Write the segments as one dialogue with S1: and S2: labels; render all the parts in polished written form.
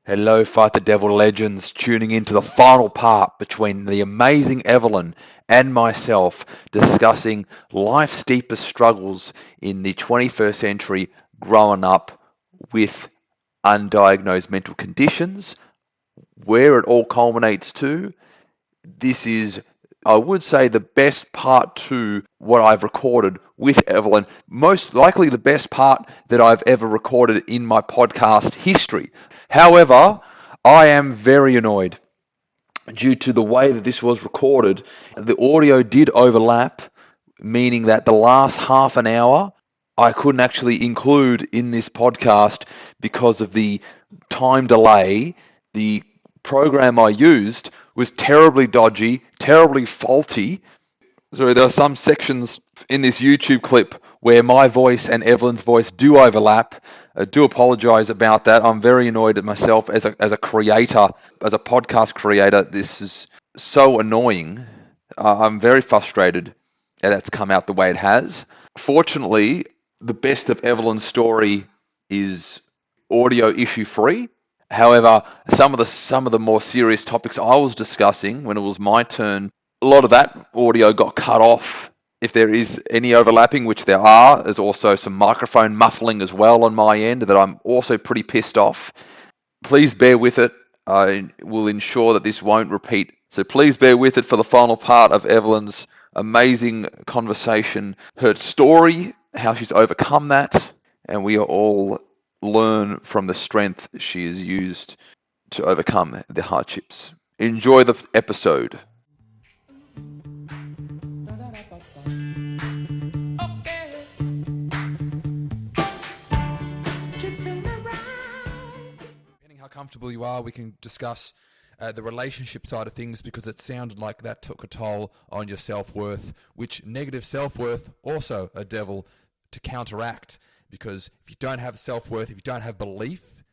S1: Hello, Fight the Devil legends, tuning into the final part between the amazing Evelyn and myself discussing life's deepest struggles in the 21st century growing up with undiagnosed mental conditions, where it all culminates to. This is, I would say, the best part to what I've recorded with Evelyn. Most likely the best part that I've ever recorded in my podcast history. However, I am very annoyed due to the way that this was recorded. The audio did overlap, meaning that the last half an hour I couldn't actually include in this podcast because of the time delay. The program I used was terribly dodgy, terribly faulty. So there are some sections in this YouTube clip where my voice and Evelyn's voice do overlap. I do apologize about that. I'm very annoyed at myself as a creator, as a podcast creator. This is so annoying. I'm very frustrated that it's come out the way it has. Fortunately, the best of Evelyn's story is audio issue free. However, some of the more serious topics I was discussing when it was my turn, a lot of that audio got cut off. If there is any overlapping, which there are, there's also some microphone muffling as well on my end that I'm also pretty pissed off. Please bear with it. I will ensure that this won't repeat. So please bear with it for the final part of Evelyn's amazing conversation, her story, how she's overcome that, and we all learn from the strength she has used to overcome the hardships. Enjoy the episode.
S2: Depending how comfortable you are, we can discuss the relationship side of things, because it sounded like that took a toll on your self-worth, which negative self-worth, also a devil to counteract, because if you don't have self-worth, if you don't have belief,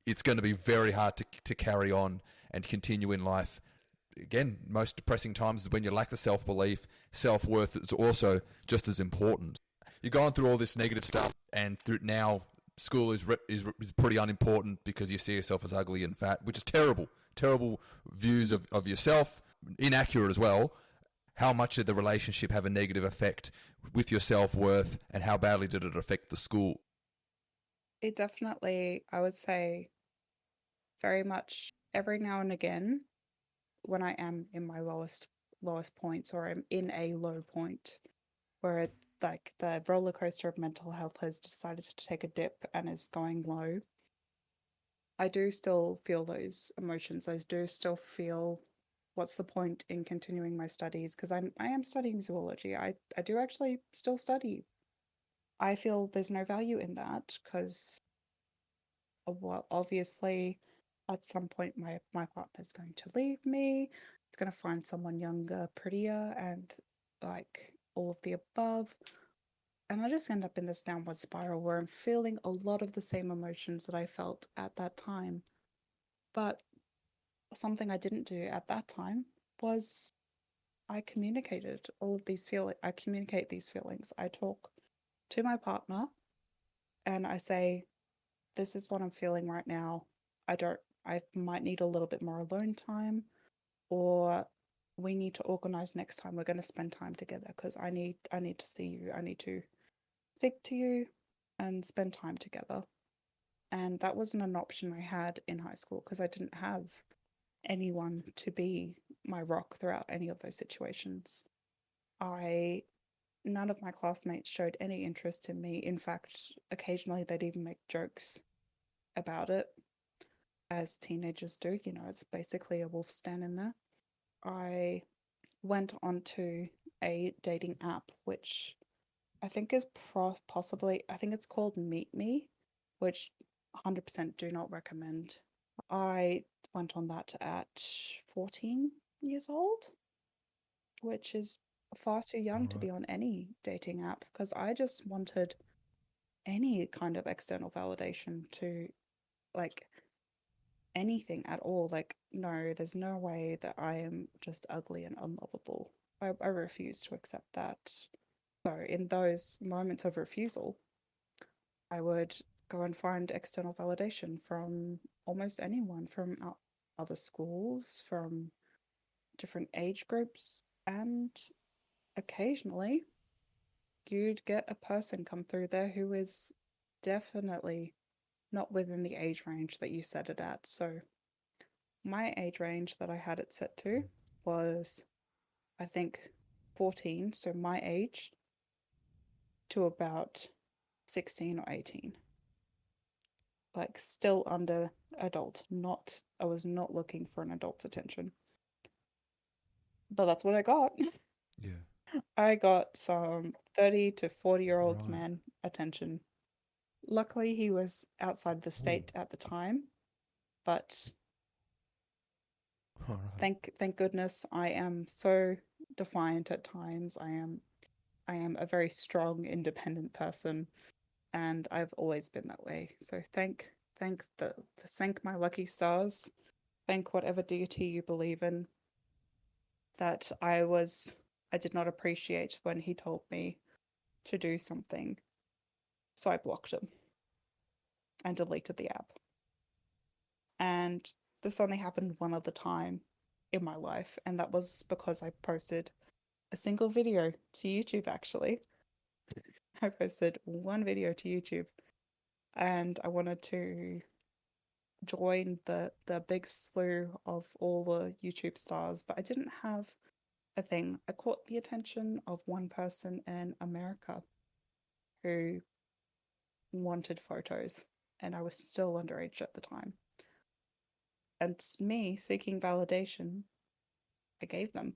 S2: it's going to be very hard to carry on and continue in life. Again, most depressing times is when you lack the self-belief. Self-worth is also just as important. You're going through all this negative stuff, and through now school is pretty unimportant because you see yourself as ugly and fat, which is terrible views of yourself, inaccurate as well. How much did the relationship have a negative effect with your self-worth, and how badly did it affect the school?
S3: It definitely, I would say, very much every now and again, when I am in my lowest points, or I'm in a low point where like the roller coaster of mental health has decided to take a dip and is going low, I do still feel those emotions. I do still feel what's the point in continuing my studies, because I am studying zoology. I do actually still study. I feel there's no value in that because, well, obviously, at some point, my partner's going to leave me. It's going to find someone younger, prettier, and like all of the above. And I just end up in this downward spiral where I'm feeling a lot of the same emotions that I felt at that time. But something I didn't do at that time was I communicated all of these feelings. I communicate these feelings. I talk to my partner and I say, this is what I'm feeling right now. I might need a little bit more alone time, or we need to organize next time we're going to spend time together, because I need to see you. I need to speak to you and spend time together. And that wasn't an option I had in high school because I didn't have anyone to be my rock throughout any of those situations. I None of my classmates showed any interest in me. In fact, occasionally they'd even make jokes about it, as teenagers do. You know, it's basically a wolf stand in there. I went onto a dating app, which I think is possibly, I think it's called Meet Me, which 100% do not recommend. I went on that at 14 years old, which is far too young to
S2: Right.
S3: be on any dating app, because I just wanted any kind of external validation to, like, anything at all. Like, no, there's no way that I am just ugly and unlovable. I refuse to accept that. So, in those moments of refusal, I would go and find external validation from almost anyone, from other schools, from different age groups, and occasionally you'd get a person come through there who is definitely not within the age range that you set it at. So my age range that I had it set to was, I think, 14, so my age, to about 16 or 18. Like still under adult. Not I was not looking for an adult's attention. But that's what I got.
S2: Yeah.
S3: I got some 30 to 40-year-olds
S2: Right.
S3: man attention. Luckily he was outside the
S2: Ooh.
S3: state at the time, but
S2: All right.
S3: thank goodness I am so defiant at times. I am a very strong, independent person, and I've always been that way. So thank my lucky stars, thank whatever deity you believe in, that I did not appreciate when he told me to do something. So I blocked him and deleted the app. And this only happened one other time in my life, and that was because I posted a single video to YouTube actually. I posted one video to YouTube, and I wanted to join the big slew of all the YouTube stars, but I didn't have a thing. I caught the attention of one person in America who wanted photos, and I was still underage at the time. And me seeking validation, I gave them.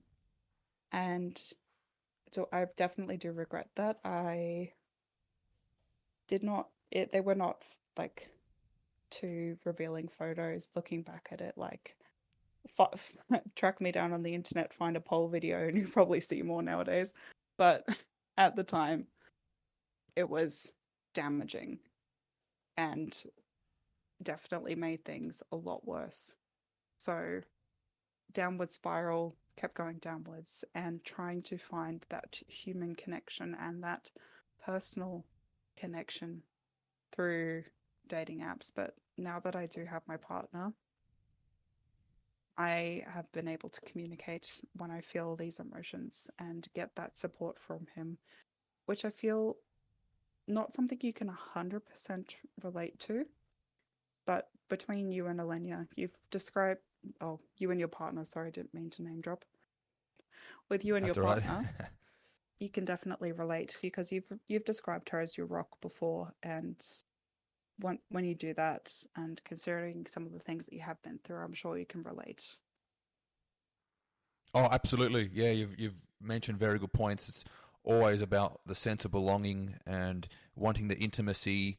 S3: And so I definitely do regret that. I did not, they were not like too revealing photos. Looking back at it, like, track me down on the internet, find a poll video, and you probably see more nowadays. But at the time, it was damaging and definitely made things a lot worse. So, downward spiral, kept going downwards and trying to find that human connection and that personal connection through dating apps. But now that I do have my partner, I have been able to communicate when I feel these emotions and get that support from him, which I feel not something you can 100% relate to. But between you and Elenia, you've described, oh, you and your partner, sorry, I didn't mean to name drop. With you and your
S2: That's all right.
S3: partner, you can definitely relate because you've described her as your rock before, and when you do that, and considering some of the things that you have been through, I'm sure you can relate.
S2: Oh, absolutely. Yeah, you've mentioned very good points. It's always about the sense of belonging and wanting the intimacy,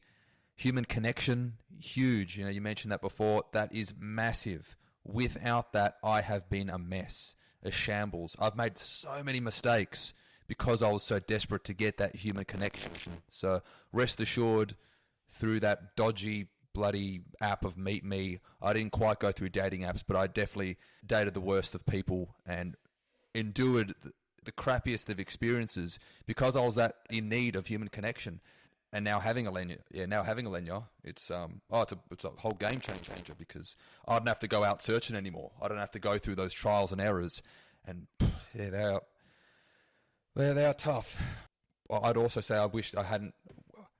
S2: human connection. Huge. You know, you mentioned that before. That is massive. Without that, I have been a mess, a shambles. I've made so many mistakes because I was so desperate to get that human connection. So rest assured, through that dodgy bloody app of Meet Me, I didn't quite go through dating apps, but I definitely dated the worst of people and endured the crappiest of experiences because I was that in need of human connection. And now having Elenia, it's it's a whole game changer because I don't have to go out searching anymore. I don't have to go through those trials and errors, and yeah, they are tough. I'd also say I wish I hadn't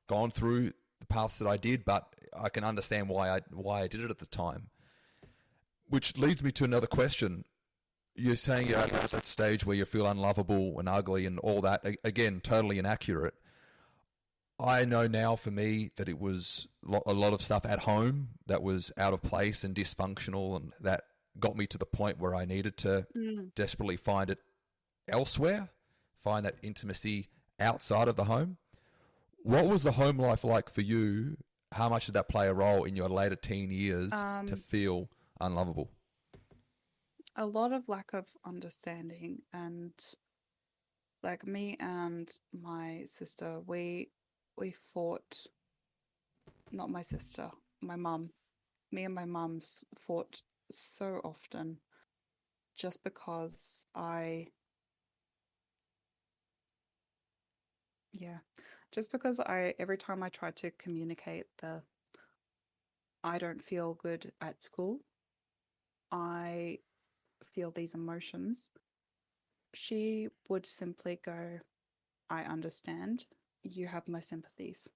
S2: gone through the path that I did, but I can understand why I did it at the time. Which leads me to another question. You're saying you're at that stage where you feel unlovable and ugly and all that. Again, totally inaccurate. I know now for me that it was a lot of stuff at home that was out of place and dysfunctional, and that got me to the point where I needed to desperately find it elsewhere, find that intimacy outside of the home. What was the home life like for you? How much did that play a role in your later teen years to feel unlovable?
S3: A lot of lack of understanding, and like me and my sister, we fought. Not my sister, my mum. Me and my mum's fought so often just because just because every time I try to communicate the I don't feel good at school, I feel these emotions, she would simply go, I understand, you have my sympathies.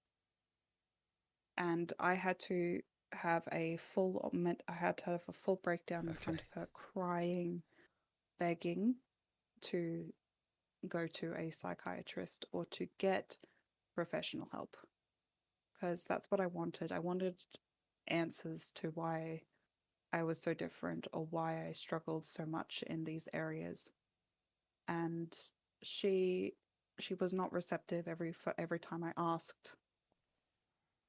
S3: And I had to have a full breakdown in
S2: Okay.
S3: front of her, crying, begging to go to a psychiatrist or to get professional help, because that's what I wanted. I wanted answers to why I was so different or why I struggled so much in these areas. And she she was not receptive every time I asked,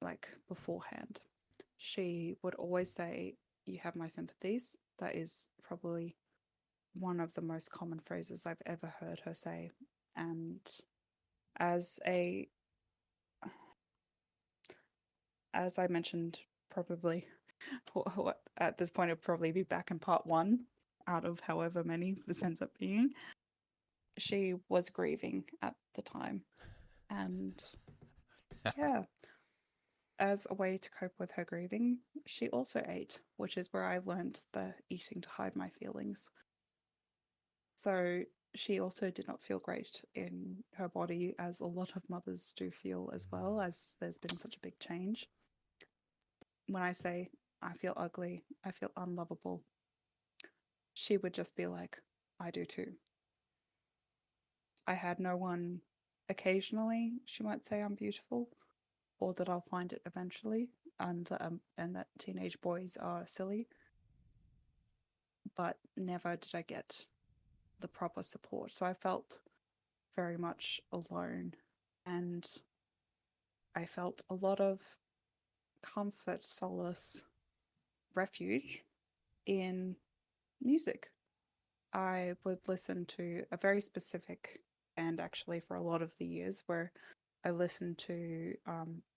S3: like, beforehand. She would always say, you have my sympathies. That is probably one of the most common phrases I've ever heard her say. And as a as I mentioned, probably what at this point it'll probably be back in part one out of however many this ends up being. She was grieving at the time. And yeah, as a way to cope with her grieving, she also ate, which is where I learned the eating to hide my feelings. So she also did not feel great in her body, as a lot of mothers do feel as well, as there's been such a big change. When I say I feel ugly, I feel unlovable, she would just be like, I do too. I had no one. Occasionally, she might say I'm beautiful, or that I'll find it eventually, and that teenage boys are silly, but never did I get the proper support. So I felt very much alone, and I felt a lot of comfort, solace, refuge in music. I would listen to a very specific band, actually, for a lot of the years, where I listened to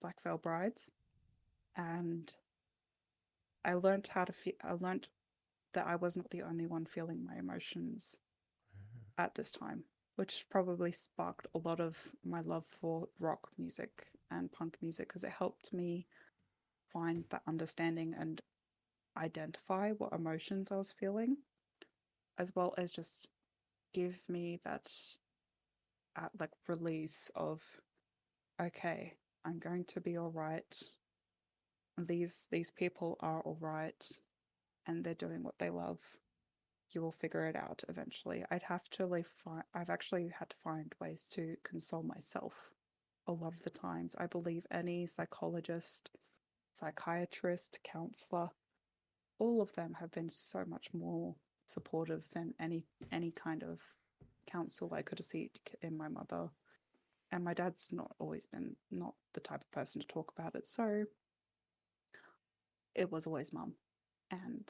S3: Black Veil Brides, and I learned how to feel. I learned that I was not the only one feeling my emotions at this time, which probably sparked a lot of my love for rock music and punk music, because it helped me find that understanding and identify what emotions I was feeling, as well as just give me that like release of, okay, I'm going to be all right. These people are all right, and they're doing what they love. You will figure it out eventually. I've actually had to find ways to console myself a lot of the times. I believe any psychologist, psychiatrist, counselor, all of them have been so much more supportive than any kind of counsel I could have seen in my mother. And my dad's not always been not the type of person to talk about it, so it was always mum. And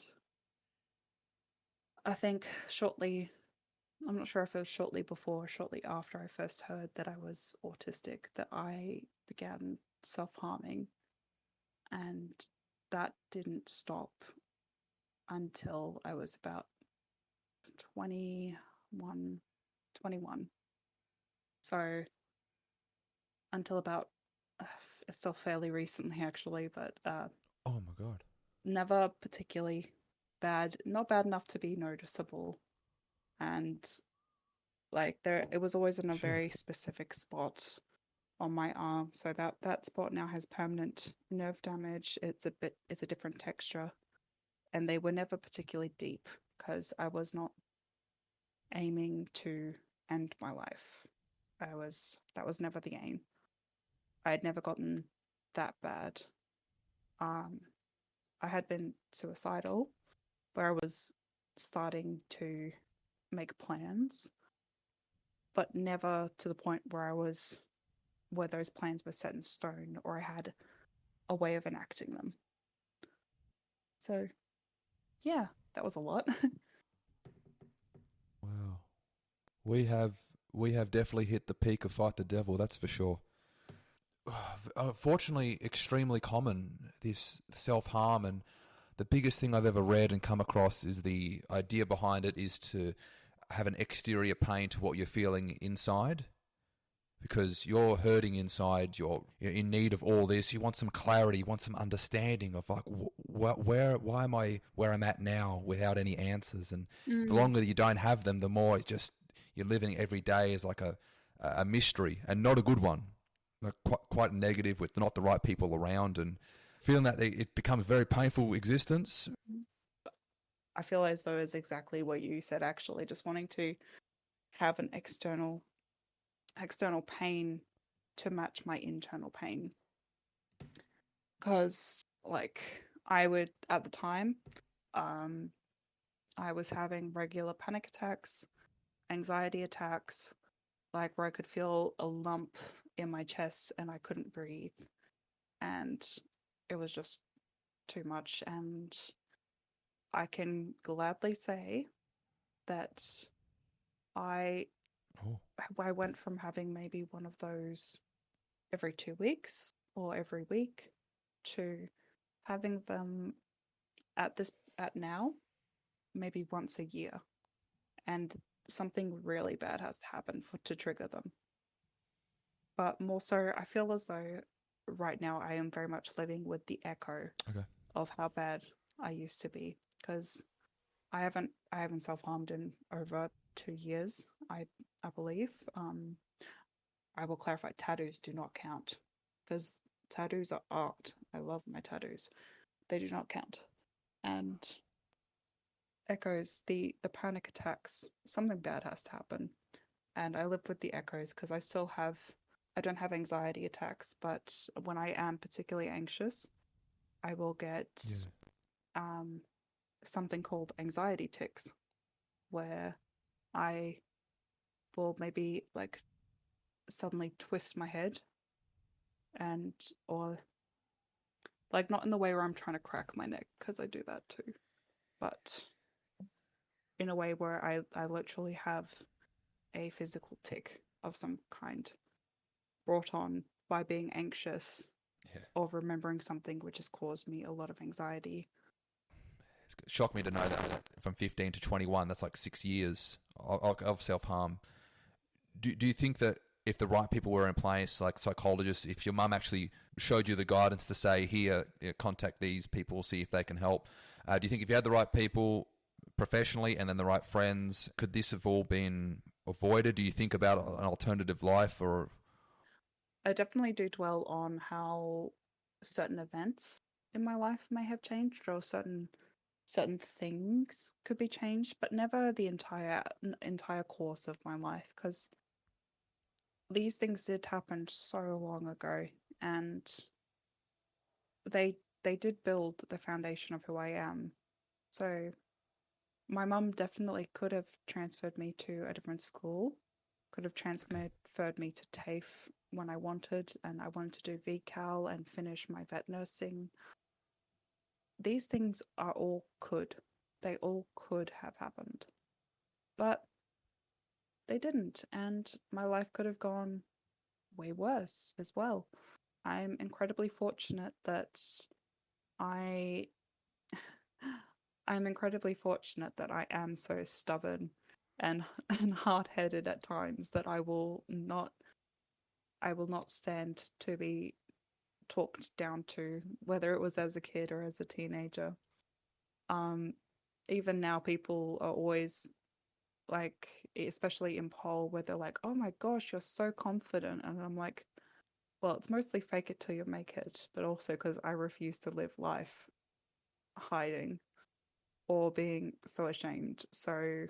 S3: I think shortly, I'm not sure if it was shortly before or shortly after I first heard that I was autistic, that I began self-harming, and that didn't stop until I was about 21, 21. So until about still fairly recently, actually, but
S2: Oh my god.
S3: never particularly bad, not bad enough to be noticeable. And like there, it was always in a
S2: Shit.
S3: very specific spot on my arm, so that spot now has permanent nerve damage. It's a different texture, and they were never particularly deep, because I was not aiming to end my life. That was never the aim. I had never gotten that bad. Um, I had been suicidal, where I was starting to make plans, but never to the point where those plans were set in stone, or I had a way of enacting them. So yeah, that was a lot.
S2: Wow. We have we have definitely hit the peak of Fight the Devil, that's for sure. Unfortunately, extremely common, this self-harm, and the biggest thing I've ever read and come across is the idea behind it is to have an exterior pain to what you're feeling inside. because you're hurting inside. You're in need of all this. You want some clarity. You want some understanding of like why am I where I'm at now without any answers? And the
S3: Mm.
S2: longer you don't have them, the more it just you're living every day as like a mystery, and not a good one. Like quite negative with not the right people around, and feeling that it becomes a very painful existence.
S3: I feel as though it's exactly what you said, actually, just wanting to have an external pain to match my internal pain. Because like I would at the time, um, I was having regular panic attacks, anxiety attacks, like where I could feel a lump in my chest and I couldn't breathe. And it was just too much. And I can gladly say that I
S2: Oh,
S3: I went from having maybe one of those every 2 weeks or every week to having them at now maybe once a year, and something really bad has to happen to trigger them. But more so, I feel as though right now I am very much living with the echo
S2: okay.
S3: of how bad I used to be, because I haven't self harmed in over 2 years. I believe. I will clarify: tattoos do not count, because tattoos are art. I love my tattoos. They do not count. And echoes, the panic attacks, something bad has to happen. And I live with the echoes because I don't have anxiety attacks, but when I am particularly anxious, I will get
S2: Yeah.
S3: um, something called anxiety tics, where I will maybe like suddenly twist my head, and or like not in the way where I'm trying to crack my neck, because I do that too, but in a way where I literally have a physical tic of some kind brought on by being anxious
S2: Yeah.
S3: or remembering something which has caused me a lot of anxiety.
S2: It's shocked me to know that from 15 to 21, that's like 6 years of self harm. Do you think that if the right people were in place, like psychologists, if your mum actually showed you the guidance to say, here, contact these people, see if they can help, do you think if you had the right people professionally and then the right friends, could this have all been avoided? Do you think about an alternative life or?
S3: I definitely do dwell on how certain events in my life may have changed, or certain things could be changed, but never the entire course of my life, because these things did happen so long ago, and they did build the foundation of who I am. So my mum definitely could have transferred me to a different school, could have transferred me to TAFE when I wanted, and I wanted to do VCAL and finish my vet nursing. These things are all could. They all could have happened. But they didn't, and my life could have gone way worse as well. I'm incredibly fortunate that I I'm incredibly fortunate that I am so stubborn and and hard-headed at times that I will not stand to be talked down to, whether it was as a kid or as a teenager. Um, Even now, people are always like, especially in pole, where they're like, "Oh my gosh, you're so confident," and I'm like, "Well, it's mostly fake it till you make it," but also because I refuse to live life hiding or being so ashamed. So,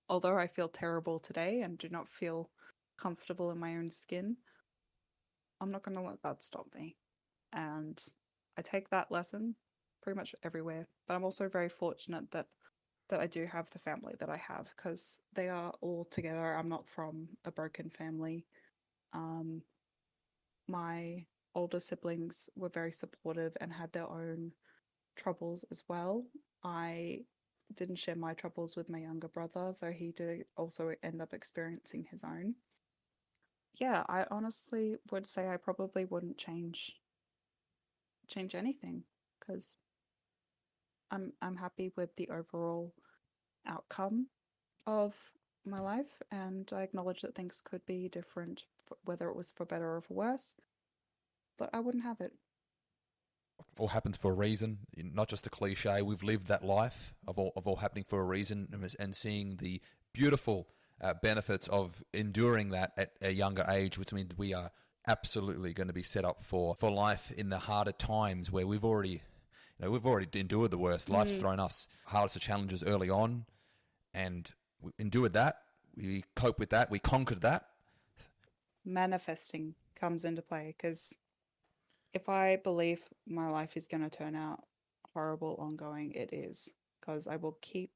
S3: although I feel terrible today and do not feel comfortable in my own skin, I'm not going to let that stop me. And I take that lesson pretty much everywhere. But I'm also very fortunate that I do have the family that I have, because they are all together. I'm not from a broken family. Um, my older siblings were very supportive and had their own troubles as well. I didn't share my troubles with my younger brother, though he did also end up experiencing his own. Yeah, I honestly would say I probably wouldn't change anything, because I'm happy with the overall outcome of my life, and I acknowledge that things could be different, whether it was for better or for worse, but I wouldn't have it.
S2: All happens for a reason, not just a cliche. We've lived that life of all happening for a reason, and seeing the beautiful benefits of enduring that at a younger age, which means we are absolutely going to be set up for life in the harder times where we've already endured the worst. Life's thrown us hardest of challenges early on, and we endured that. We coped with that. We conquered that.
S3: Manifesting comes into play because if I believe my life is going to turn out horrible ongoing, it is, because I will keep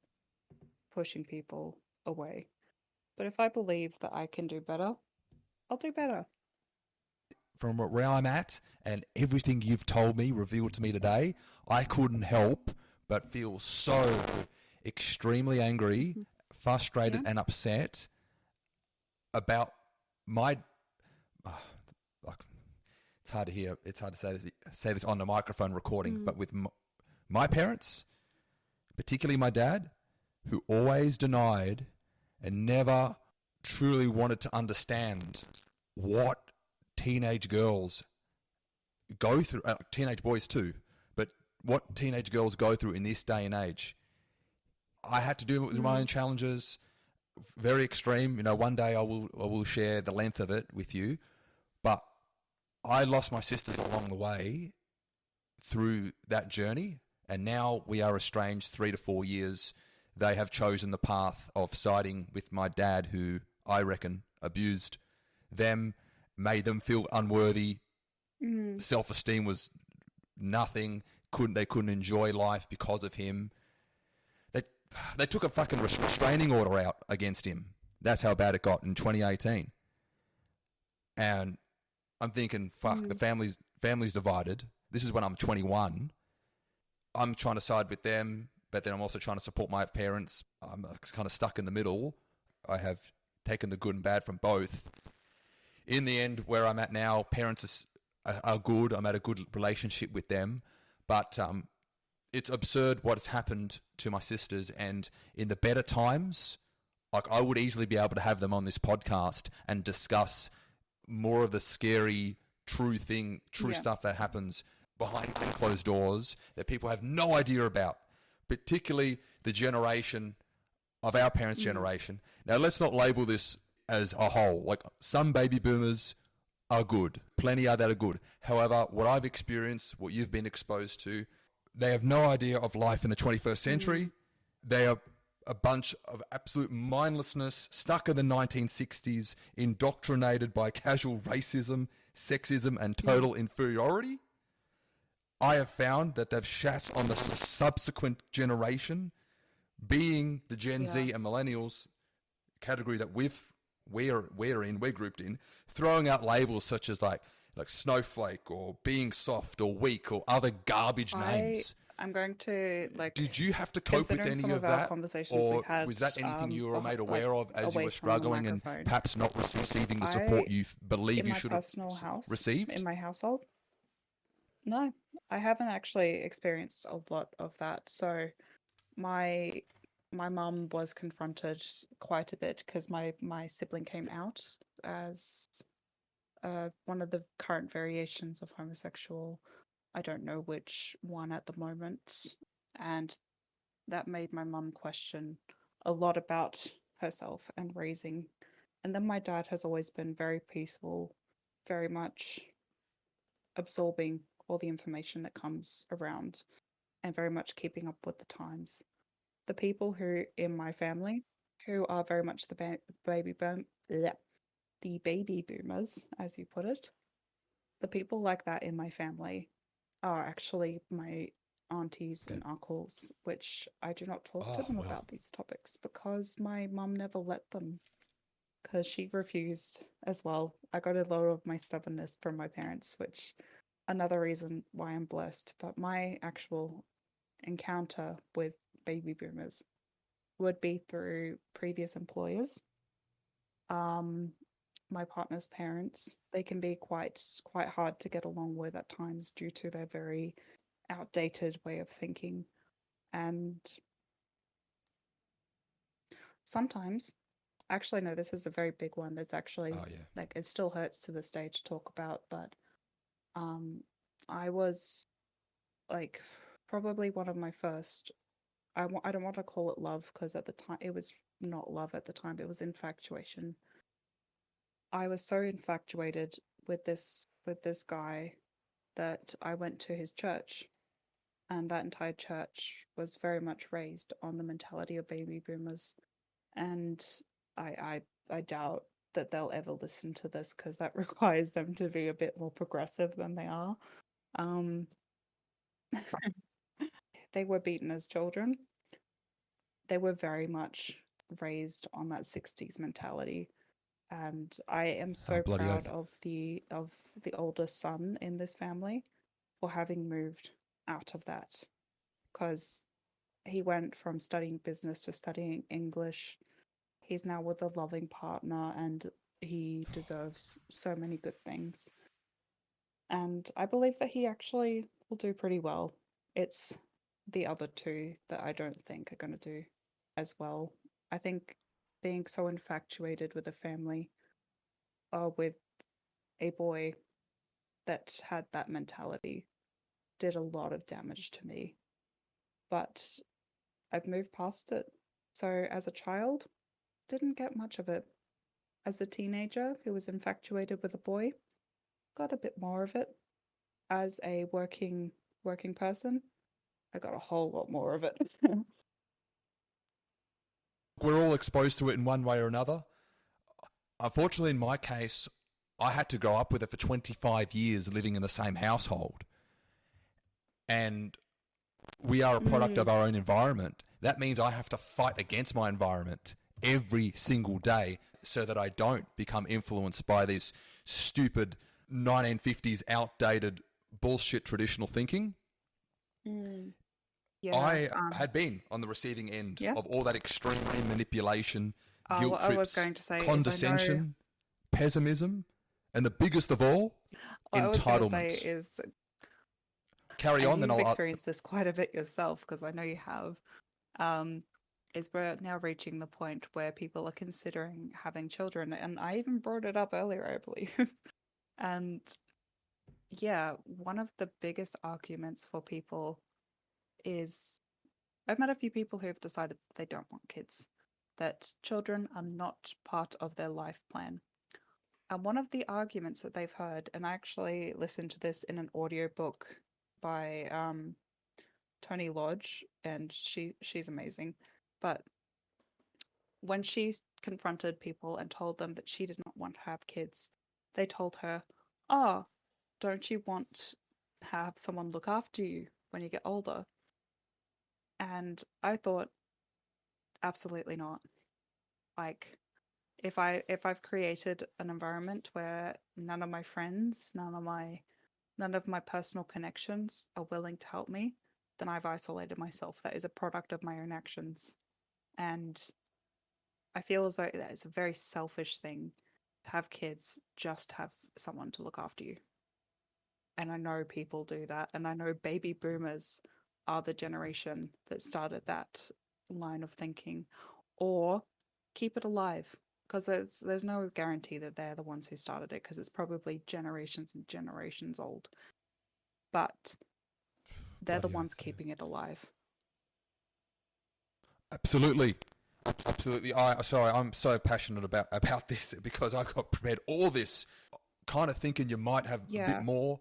S3: pushing people away. But if I believe that I can do better, I'll do better.
S2: From where I'm at and everything you've told me, revealed to me today, I couldn't help but feel so extremely angry, frustrated, and upset about my. It's hard to hear. It's hard to say this on the microphone recording, but with my parents, particularly my dad, who always denied and never truly wanted to understand what teenage girls go through, teenage boys too, but what teenage girls go through in this day and age. I had to do it with my own challenges, very extreme. One day I will share the length of it with you, but I lost my sisters along the way through that journey, and now we are estranged 3 to 4 years. They have chosen the path of siding with my dad, who I reckon abused them, made them feel unworthy. Self-esteem was nothing. They couldn't enjoy life because of him. They took a fucking restraining order out against him. That's how bad it got in 2018. And I'm thinking, fuck, the family's divided. This is when I'm 21. I'm trying to side with them, but then I'm also trying to support my parents. I'm kind of stuck in the middle. I have taken the good and bad from both. In the end, where I'm at now, parents are good. I'm at a good relationship with them. But it's absurd what has happened to my sisters. And in the better times, like, I would easily be able to have them on this podcast and discuss more of the scary, true stuff that happens behind closed doors that people have no idea about, particularly the generation of our parents' generation. Now, let's not label this as a whole. Like, some baby boomers are good. Plenty are that are good. However, what I've experienced, what you've been exposed to, they have no idea of life in the 21st century. They are a bunch of absolute mindlessness, stuck in the 1960s, indoctrinated by casual racism, sexism, and total inferiority. I have found that they've shat on the subsequent generation, being the Gen Z and millennials category that we're grouped in, throwing out labels such as like snowflake or being soft or weak or other garbage names.
S3: I'm going to
S2: Did you have to cope with any of that, or was that anything you were made aware of as you were struggling and perhaps not receiving the support you believe you should have received?
S3: In my household? No, I haven't actually experienced a lot of that. So my mum was confronted quite a bit because my sibling came out as one of the current variations of homosexual. I don't know which one at the moment. And that made my mum question a lot about herself and raising. And then my dad has always been very peaceful, very much absorbing all the information that comes around and very much keeping up with the times. The people who in my family who are very much the baby boomers, as you put it, the people like that in my family are actually my aunties and uncles, which I do not talk to them about these topics because my mum never let them, because she refused as well. I got a lot of my stubbornness from my parents, which another reason why I'm blessed. But my actual encounter with baby boomers would be through previous employers. My partner's parents, they can be quite hard to get along with at times due to their very outdated way of thinking. And sometimes Actually, no, this is a very big one. That's actually
S2: Oh yeah.
S3: like it still hurts to this day to talk about, but um, I was like probably one of my first. I don't want to call it love because at the time it was not love at the time. It was infatuation. I was so infatuated with this guy that I went to his church, and that entire church was very much raised on the mentality of baby boomers. And I doubt that they'll ever listen to this because that requires them to be a bit more progressive than they are. Um, they were beaten as children. They were very much raised on that 60s mentality. And I am
S2: Oh
S3: so
S2: bloody
S3: proud
S2: oath.
S3: of the oldest son in this family for having moved out of that, because he went from studying business to studying English. He's now with a loving partner and he deserves so many good things. And I believe that he actually will do pretty well. It's the other two that I don't think are going to do as well. I think being so infatuated with a family or with a boy that had that mentality did a lot of damage to me. But I've moved past it. So as a child, didn't get much of it. As a teenager who was infatuated with a boy, got a bit more of it. As a working person, I got a whole lot more of it.
S2: We're all exposed to it in one way or another. Unfortunately, in my case, I had to grow up with it for 25 years living in the same household. And we are a product of our own environment. That means I have to fight against my environment every single day so that I don't become influenced by this stupid 1950s outdated bullshit traditional thinking.
S3: Yeah,
S2: I had been on the receiving end
S3: yeah.
S2: of all that extreme manipulation, guilt
S3: What I was
S2: trips,
S3: going to say is I know
S2: condescension, pessimism, and the biggest of all,
S3: what I was going to say
S2: entitlement.
S3: is,
S2: Carry
S3: and
S2: on, then
S3: you've
S2: I'll.
S3: experienced this quite a bit yourself because I know you have. Um, is we're now reaching the point where people are considering having children, and I even brought it up earlier, I believe. And yeah, one of the biggest arguments for people is I've met a few people who have decided that they don't want kids, that children are not part of their life plan. And one of the arguments that they've heard, and I actually listened to this in an audiobook by Tony Lodge, and she's amazing. But when she confronted people and told them that she did not want to have kids, they told her, "Oh, don't you want to have someone look after you when you get older?" And I thought, absolutely not. Like, if I've created an environment where none of my friends, none of my personal connections are willing to help me, then I've isolated myself. That is a product of my own actions. And I feel as though that it's a very selfish thing to have kids, just have someone to look after you. And I know people do that. And I know baby boomers are the generation that started that line of thinking. Or keep it alive. Because there's no guarantee that they're the ones who started it, because it's probably generations and generations old. But they're the
S2: Bloody
S3: ones
S2: oath, yeah.
S3: keeping it alive.
S2: Absolutely. Absolutely. I'm so passionate about this because I got prepared all this kind of thinking you might have a bit
S3: Yeah.
S2: more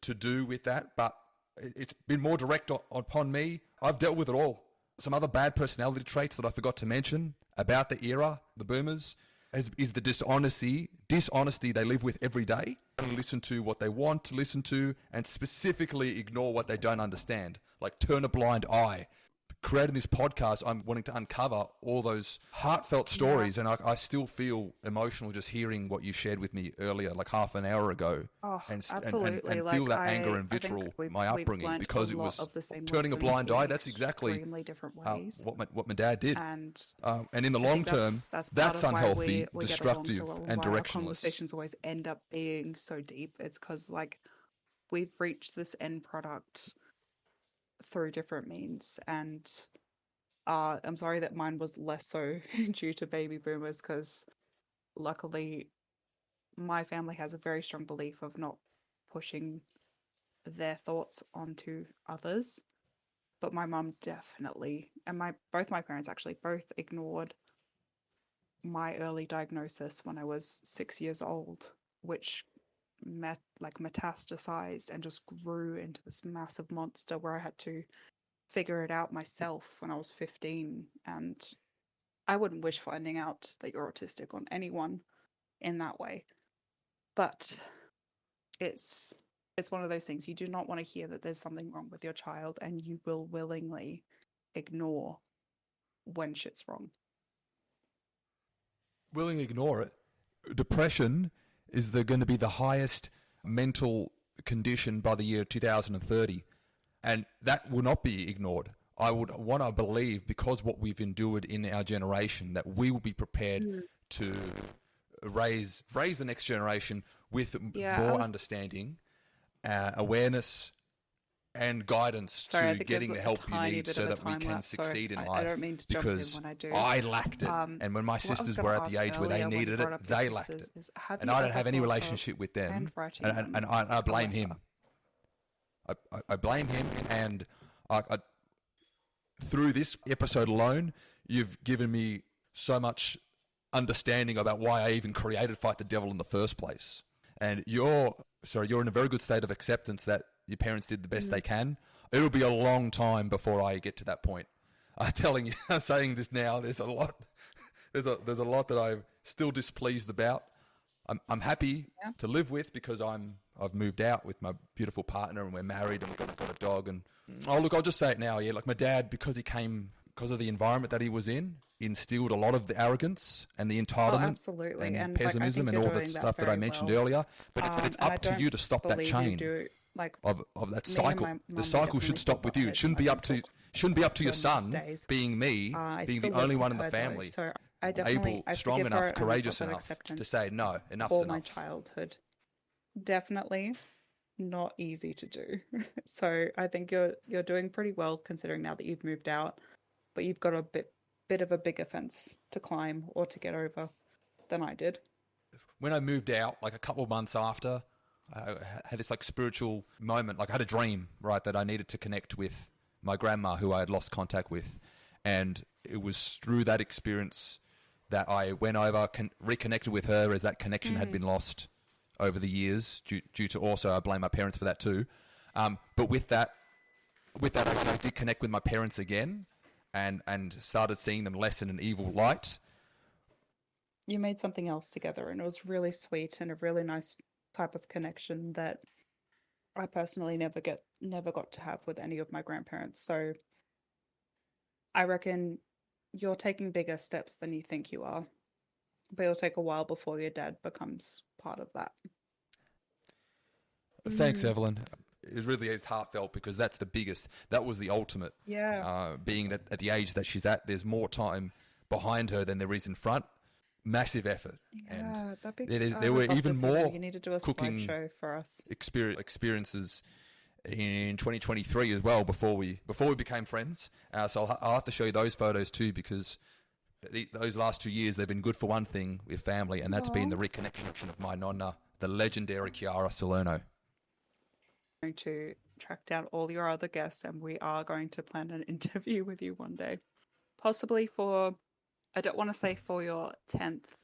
S2: to do with that, but it's been more direct upon me. I've dealt with it all. Some other bad personality traits that I forgot to mention about the era, the boomers, is the dishonesty they live with every day. And listen to what they want to listen to and specifically ignore what they don't understand. Like turn a blind eye. Creating this podcast, I'm wanting to uncover all those heartfelt stories, and I still feel emotional just hearing what you shared with me earlier, like half an hour ago,
S3: Oh,
S2: and
S3: absolutely.
S2: and feel
S3: Like
S2: that anger and
S3: I think
S2: vitriol, my
S3: we've
S2: upbringing,
S3: learnt a
S2: because it
S3: lot
S2: was
S3: of the same
S2: turning a
S3: lessons
S2: blind
S3: in
S2: eye. That's exactly
S3: extremely different ways.
S2: what my dad did,
S3: And
S2: and in the
S3: I
S2: long
S3: think
S2: term,
S3: that's part
S2: that's
S3: of why
S2: unhealthy,
S3: we get along so
S2: destructive,
S3: well, and
S2: and
S3: why our
S2: directionless.
S3: conversations always end up being so deep. It's because like we've reached this end product through different means, and I'm sorry that mine was less so due to baby boomers, because luckily my family has a very strong belief of not pushing their thoughts onto others. But my mum definitely, and both my parents actually both ignored my early diagnosis when I was 6 years old, which metastasized and just grew into this massive monster where I had to figure it out myself when I was 15. And I wouldn't wish finding out that you're autistic on anyone in that way. But it's one of those things. You do not want to hear that there's something wrong with your child, and you will willingly ignore when shit's wrong.
S2: Willingly ignore it. Depression is going to be the highest mental condition by the year 2030, and that will not be ignored. I would want to believe, because what we've endured in our generation, that we will be prepared to raise the next generation with more understanding, awareness, and guidance to getting the help you need so that we can succeed in life.
S3: I don't mean to jump in when I do.
S2: I lacked it. And when my sisters were at the age where they needed it, they lacked it. And I don't have any relationship with them. And I blame him. I blame him. And through this episode alone, you've given me so much understanding about why I even created Fight the Devil in the first place. And you're in a very good state of acceptance that your parents did the best they can. It'll be a long time before I get to that point. I'm telling you, saying this now, there's a lot that I'm still displeased about. I'm happy to live with, because I've moved out with my beautiful partner, and we're married, and we've got a dog. And look, I'll just say it now. Yeah, like my dad, because of the environment that he was in, instilled a lot of the arrogance and the entitlement and pessimism and all that stuff that I mentioned earlier. But it's up to you to stop that chain of that cycle. The cycle should stop with you. It shouldn't be up to your son, being me, being the only one in the family,
S3: so
S2: strong enough, courageous enough to say no, enough's
S3: for
S2: enough.
S3: My childhood, definitely not easy to do. So I think you're doing pretty well, considering now that you've moved out, but you've got a bit of a bigger fence to climb or to get over than I did.
S2: When I moved out, like a couple of months after, I had this like spiritual moment. Like I had a dream, right, that I needed to connect with my grandma, who I had lost contact with. And it was through that experience that I went over, reconnected with her, as that connection had been lost over the years due to, also, I blame my parents for that too. But with that, I did connect with my parents again, and started seeing them less in an evil light.
S3: You made something else together, and it was really sweet and a really nice type of connection that I personally never got to have with any of my grandparents. So I reckon you're taking bigger steps than you think you are, but it'll take a while before your dad becomes part of that.
S2: Thanks, Evelyn. It really is heartfelt, because that's the biggest, that was the ultimate.
S3: Yeah.
S2: Being at the age that she's at, there's more time behind her than there is in front. Massive effort.
S3: Yeah,
S2: and there were even more
S3: you need to do a
S2: cooking
S3: slideshow for us.
S2: Experiences in 2023 as well, before we became friends. So I'll have to show you those photos too, because those last 2 years, they've been good for one thing with family, and that's been the reconnection of my nonna, the legendary Chiara Salerno.
S3: Going to track down all your other guests, and we are going to plan an interview with you one day, possibly for, I don't want to say for your 10th.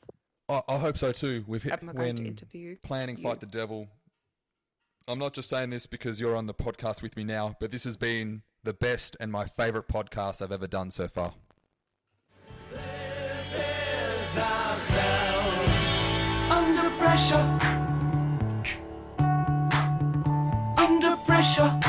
S2: I hope so too. When
S3: interview
S2: planning Fight the Devil, I'm not just saying this because you're on the podcast with me now, but this has been the best and my favourite podcast I've ever done so far. This is ourselves under pressure. Under pressure.